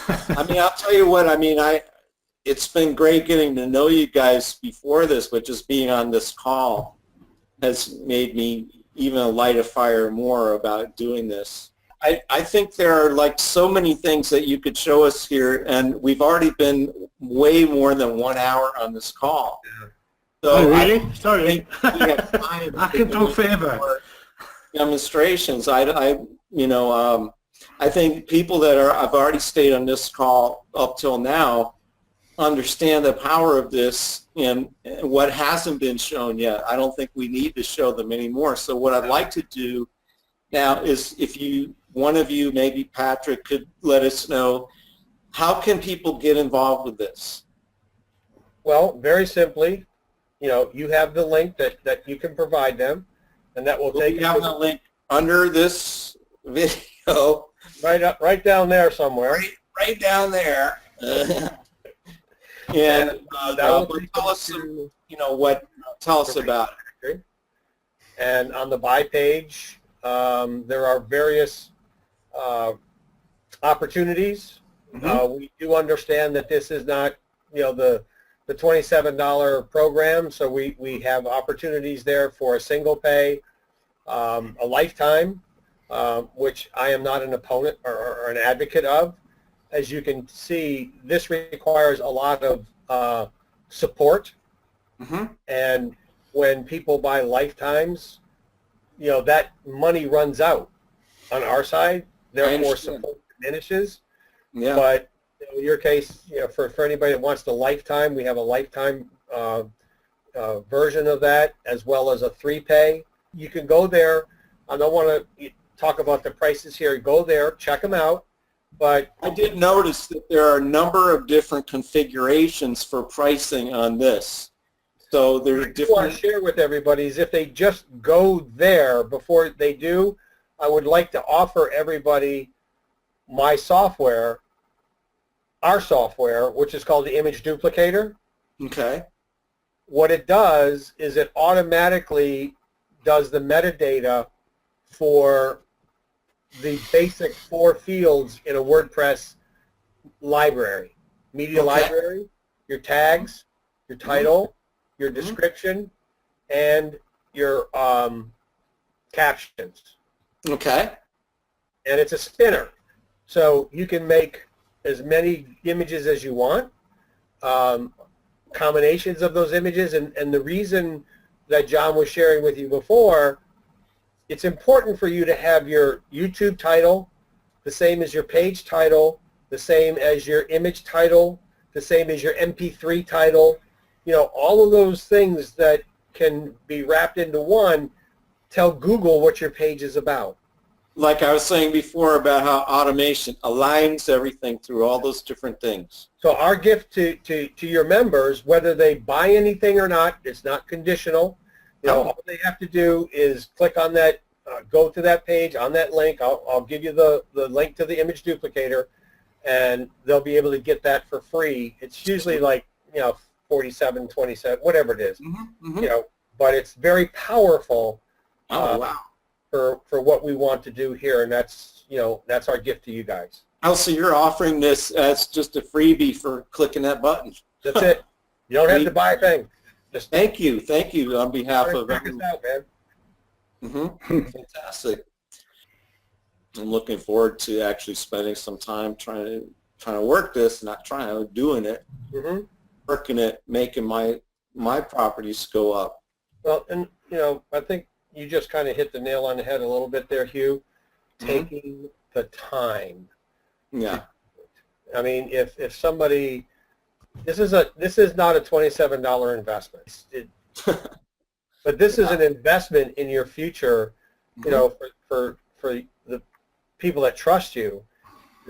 I mean, I'll tell you what, I mean, it's been great getting to know you guys before this, but just being on this call has made me even light a fire more about doing this. I think there are like so many things that you could show us here, and we've already been way more than 1 hour on this call. Oh, So I really? Sorry. think we have time I to can do talk forever. more demonstrations. I think people that I've already stayed on this call up till now understand the power of this and what hasn't been shown yet. I don't think we need to show them anymore. So what I'd like to do now is if one of you, maybe Patrick, could let us know, how can people get involved with this? Well, very simply, you have the link that you can provide them, and that will take We have the link under this video. right down there somewhere. Right down there. And tell us tell us about it. And on the buy page, there are various opportunities. We do understand that this is not, the $27 program, so we have opportunities there for a single pay, a lifetime, which I am not an opponent or an advocate of. As you can see, this requires a lot of support, and when people buy lifetimes, that money runs out on our side, therefore support diminishes. Yeah. But in your case, for anybody that wants the lifetime, we have a lifetime version of that, as well as a 3-pay. You can go there. I don't want to talk about the prices here. Go there, check them out. But I did notice that there are a number of different configurations for pricing on this. So there's different. What I want to share with everybody is if they just go there before they do, I would like to offer everybody my software, our software, which is called the Image Duplicator. Okay. What it does is it automatically does the metadata for the basic 4 fields in a WordPress library. Media library, your tags, your title, your description, and your captions. Okay. And it's a spinner. So you can make as many images as you want, combinations of those images, and the reason that John was sharing with you before, it's important for you to have your YouTube title, the same as your page title, the same as your image title, the same as your MP3 title, all of those things that can be wrapped into one. Tell Google what your page is about. Like I was saying before about how automation aligns everything through all those different things. So our gift to your members, whether they buy anything or not, it's not conditional. All they have to do is click on that, go to that page on that link. I'll give you the link to the Image Duplicator, and they'll be able to get that for free. It's usually like, $47, $27, whatever it is, but it's very powerful. Oh, wow. For what we want to do here, and that's our gift to you guys. Oh, so you're offering this as just a freebie for clicking that button. That's it. You don't have to buy a thing. Just Thank you on behalf of check us out, man. Fantastic. I'm looking forward to actually spending some time trying to work this, doing it, working it, making my properties go up. Well, and I think you just kind of hit the nail on the head a little bit there, Hugh. Taking the time. Yeah. I mean, if somebody, this is not a $27 investment, but this is an investment in your future. For the people that trust you,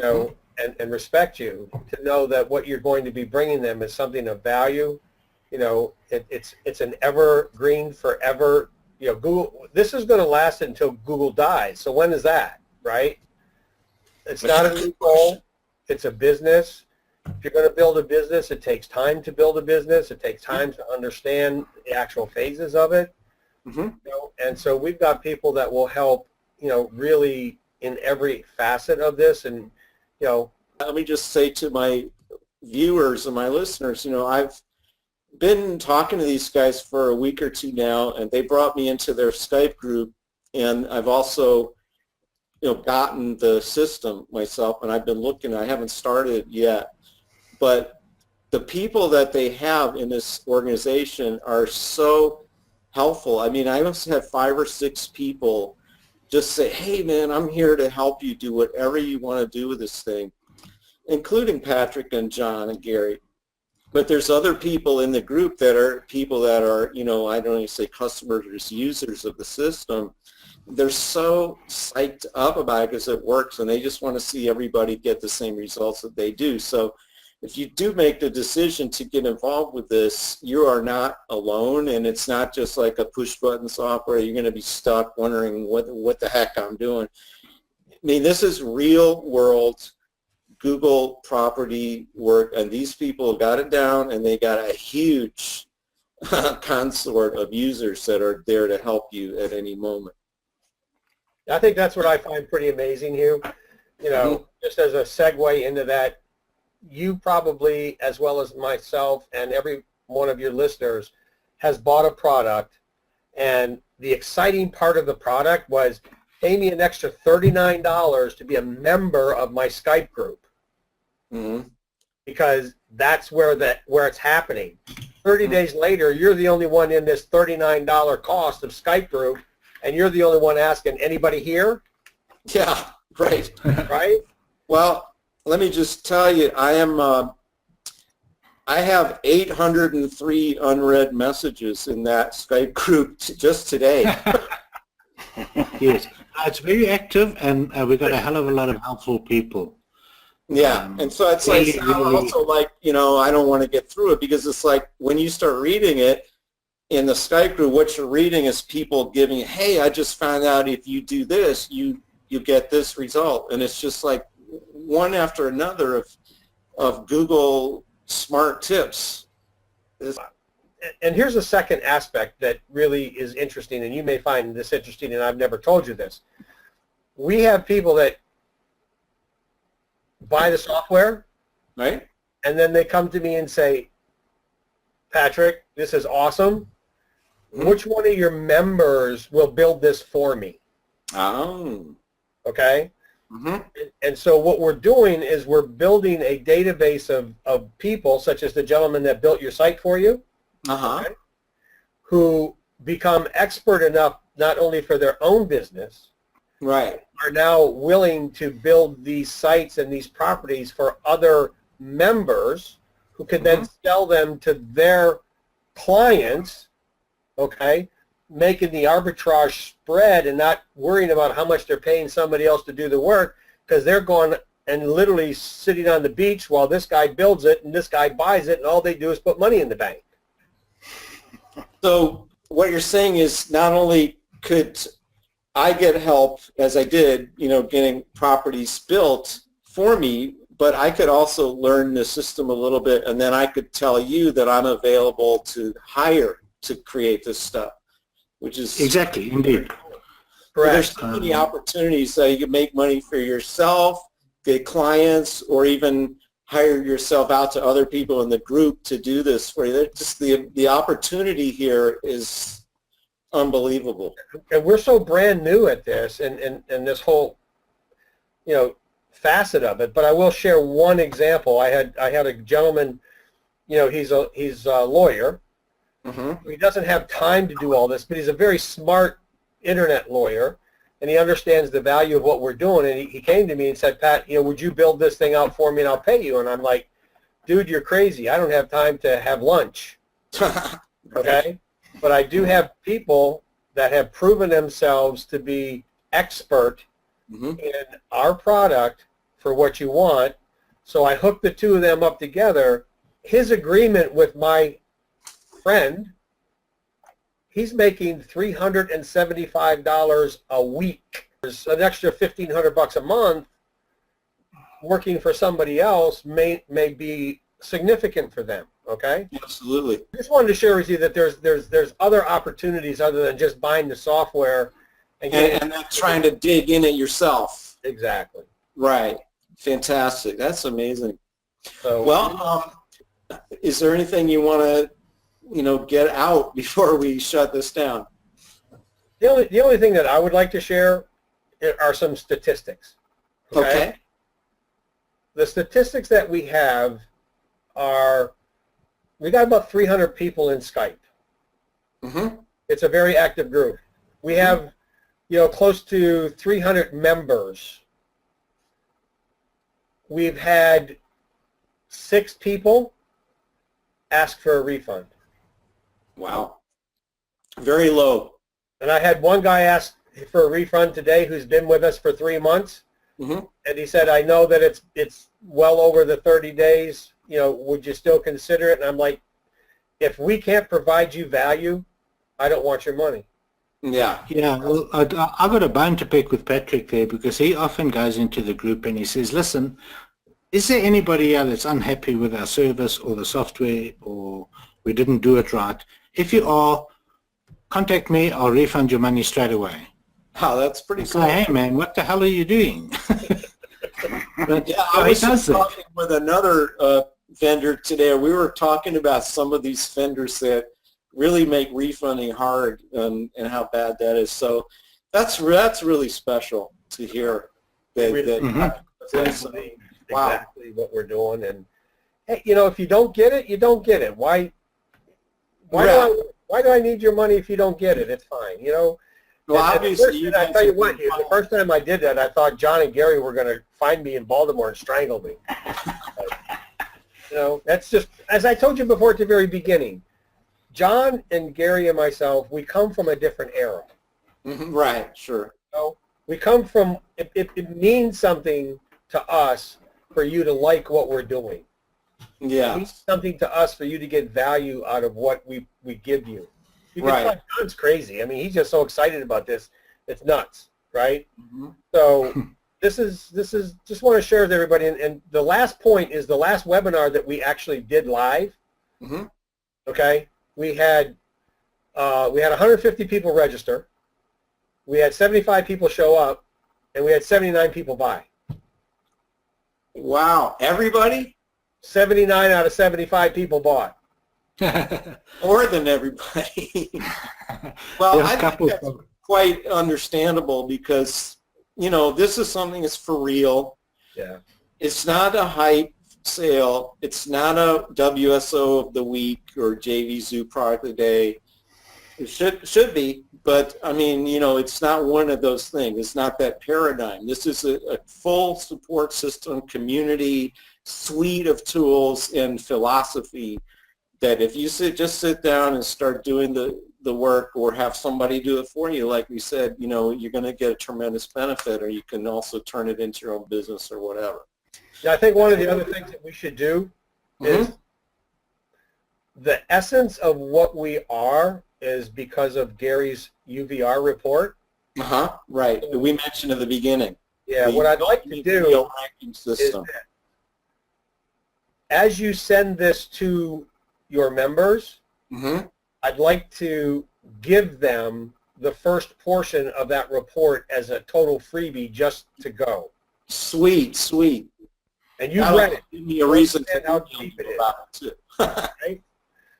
and respect you, to know that what you're going to be bringing them is something of value. It's an evergreen forever. Google, this is going to last until Google dies. So when is that, right? It's not a new goal. It's a business. If you're going to build a business, it takes time to build a business. It takes time to understand the actual phases of it. And so we've got people that will help, really in every facet of this. And, Let me just say to my viewers and my listeners, I've been talking to these guys for a week or two now, and they brought me into their Skype group, and I've also, gotten the system myself, and I've been looking. I haven't started yet, but the people that they have in this organization are so helpful. I mean, I must have 5 or 6 people just say, hey, man, I'm here to help you do whatever you want to do with this thing, including Patrick and John and Gary. But there's other people in the group that are people that are, I don't even say customers or users of the system. They're so psyched up about it because it works, and they just want to see everybody get the same results that they do. So if you do make the decision to get involved with this, you are not alone, and it's not just like a push-button software. You're going to be stuck wondering what the heck I'm doing. I mean, this is real-world Google property work, and these people got it down, and they got a huge consort of users that are there to help you at any moment. I think that's what I find pretty amazing, Hugh. Just as a segue into that, you probably, as well as myself and every one of your listeners, has bought a product, and the exciting part of the product was pay me an extra $39 to be a member of my Skype group. Mm-hmm. Because that's where it's happening. 30 days later, you're the only one in this $39 cost of Skype group, and you're the only one asking, anybody here? Yeah, right. Right? Well, let me just tell you, I have 803 unread messages in that Skype group just today. Yes, it's very active, and we've got a hell of a lot of helpful people. Yeah, and so it's like, also like, I don't want to get through it, because it's like when you start reading it in the Skype group, what you're reading is people giving, hey, I just found out if you do this, you get this result. And it's just like one after another of Google smart tips. And here's a second aspect that really is interesting, and you may find this interesting, and I've never told you this. We have people that buy the software, right? And then they come to me and say, Patrick, this is awesome. Mm-hmm. Which one of your members will build this for me? Oh. Okay? Mm-hmm. And so what we're doing is we're building a database of people, such as the gentleman that built your site for you, okay, who become expert enough not only for their own business, right, are now willing to build these sites and these properties for other members who can then sell them to their clients, okay, making the arbitrage spread and not worrying about how much they're paying somebody else to do the work, because they're going and literally sitting on the beach while this guy builds it and this guy buys it, and all they do is put money in the bank. So what you're saying is not only could I get help, as I did, getting properties built for me, but I could also learn the system a little bit, and then I could tell you that I'm available to hire to create this stuff, which is exactly, indeed. Correct. There's so many opportunities that you can make money for yourself, get clients, or even hire yourself out to other people in the group to do this for you. Just the opportunity here is unbelievable. And we're so brand new at this and this whole, facet of it. But I will share one example. I had a gentleman, he's a lawyer. Mm-hmm. He doesn't have time to do all this, but he's a very smart internet lawyer, and he understands the value of what we're doing. And he came to me and said, Pat, would you build this thing out for me and I'll pay you? And I'm like, dude, you're crazy. I don't have time to have lunch. Okay? But I do have people that have proven themselves to be expert in our product for what you want. So I hooked the two of them up together. His agreement with my friend, he's making $375 a week. There's an extra $1,500 a month. Working for somebody else may be significant for them. Okay. Absolutely. I just wanted to share with you that there's other opportunities other than just buying the software and not trying to dig in it yourself. Exactly. Right. Fantastic. That's amazing. So, Well, is there anything you want to, get out before we shut this down? the only thing that I would like to share are some statistics. Okay. The statistics that we have are, we got about 300 people in Skype. Mm-hmm. It's a very active group. We have, close to 300 members. We've had 6 people ask for a refund. Wow. Very low. And I had one guy ask for a refund today who's been with us for 3 months. Mm-hmm. And he said, I know that it's well over the 30 days. Would you still consider it? And I'm like, if we can't provide you value, I don't want your money. Yeah. Yeah, well, I got a bone to pick with Patrick there because he often goes into the group and he says, listen, is there anybody here that's unhappy with our service or the software or we didn't do it right? If you are, contact me, I'll refund your money straight away. Wow, that's pretty So, cool. hey man, what the hell are you doing? But Yeah, I was he does just that. talking with another vendor today. We were talking about some of these vendors that really make refunding hard and how bad that is. So that's really special to hear. That's exactly, Wow. exactly what we're doing. And hey, if you don't get it, you don't get it. Why do I need your money if you don't get it? It's fine. Well, obviously, I tell you what, the first time I did that, I thought John and Gary were going to find me in Baltimore and strangle me. That's just, as I told you before at the very beginning, John and Gary and myself, we come from a different era. Right, sure. We come from, it means something to us for you to like what we're doing. Yeah. It means something to us for you to get value out of what we give you. You can Right. tell John's crazy. I mean, he's just so excited about this. It's nuts, right? Mm-hmm. So this is just want to share with everybody. And the last point is the last webinar that we actually did live. Mm-hmm. Okay, we had 150 people register. We had 75 people show up, and we had 79 people buy. Wow. Everybody? 79 out of 75 people bought. More than everybody. Well, There's I a couple think that's of- quite understandable because, this is something that's for real. Yeah. It's not a hype sale. It's not a WSO of the week or JV Zoo product of the day. It should be, but I mean, it's not one of those things. It's not that paradigm. This is a full support system, community, suite of tools and philosophy that if you just sit down and start doing the work or have somebody do it for you, like we said, you're going to get a tremendous benefit, or you can also turn it into your own business or whatever. Yeah, I think one of the other things that we should do is the essence of what we are is because of Gary's UVR report. Right. We mentioned at the beginning. Yeah, what I'd like to do ranking is system. that as you send this to your members, I'd like to give them the first portion of that report as a total freebie just to go. Sweet. And you've read it. Give me a reason Understand to how tell cheap you it is. about it too. Right?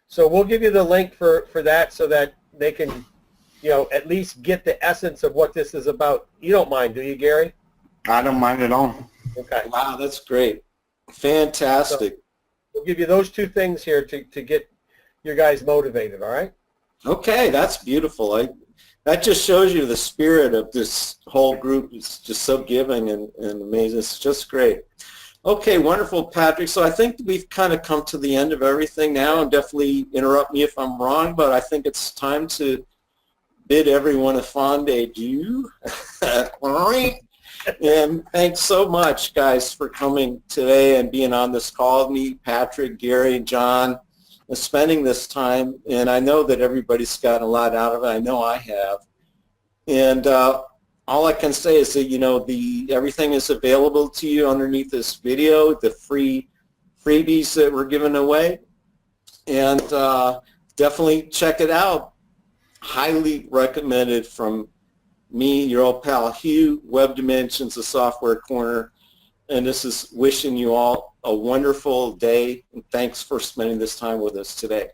So we'll give you the link for that so that they can, at least get the essence of what this is about. You don't mind, do you, Gary? I don't mind at all. Okay. Wow, that's great. Fantastic. We'll give you those two things here to get your guys motivated, all right? Okay, that's beautiful. That just shows you the spirit of this whole group. It's just so giving and amazing. It's just great. Okay, wonderful, Patrick. So I think we've kind of come to the end of everything now, and definitely interrupt me if I'm wrong, but I think it's time to bid everyone a fond adieu. And thanks so much, guys, for coming today and being on this call with me, Patrick, Gary, John, and spending this time. And I know that everybody's gotten a lot out of it. I know I have. And all I can say is that, everything is available to you underneath this video, the free freebies that we're giving away. And definitely check it out. Highly recommended from me, your old pal Hugh, Web Dimensions, the Software Corner. And this is wishing you all a wonderful day, and thanks for spending this time with us today.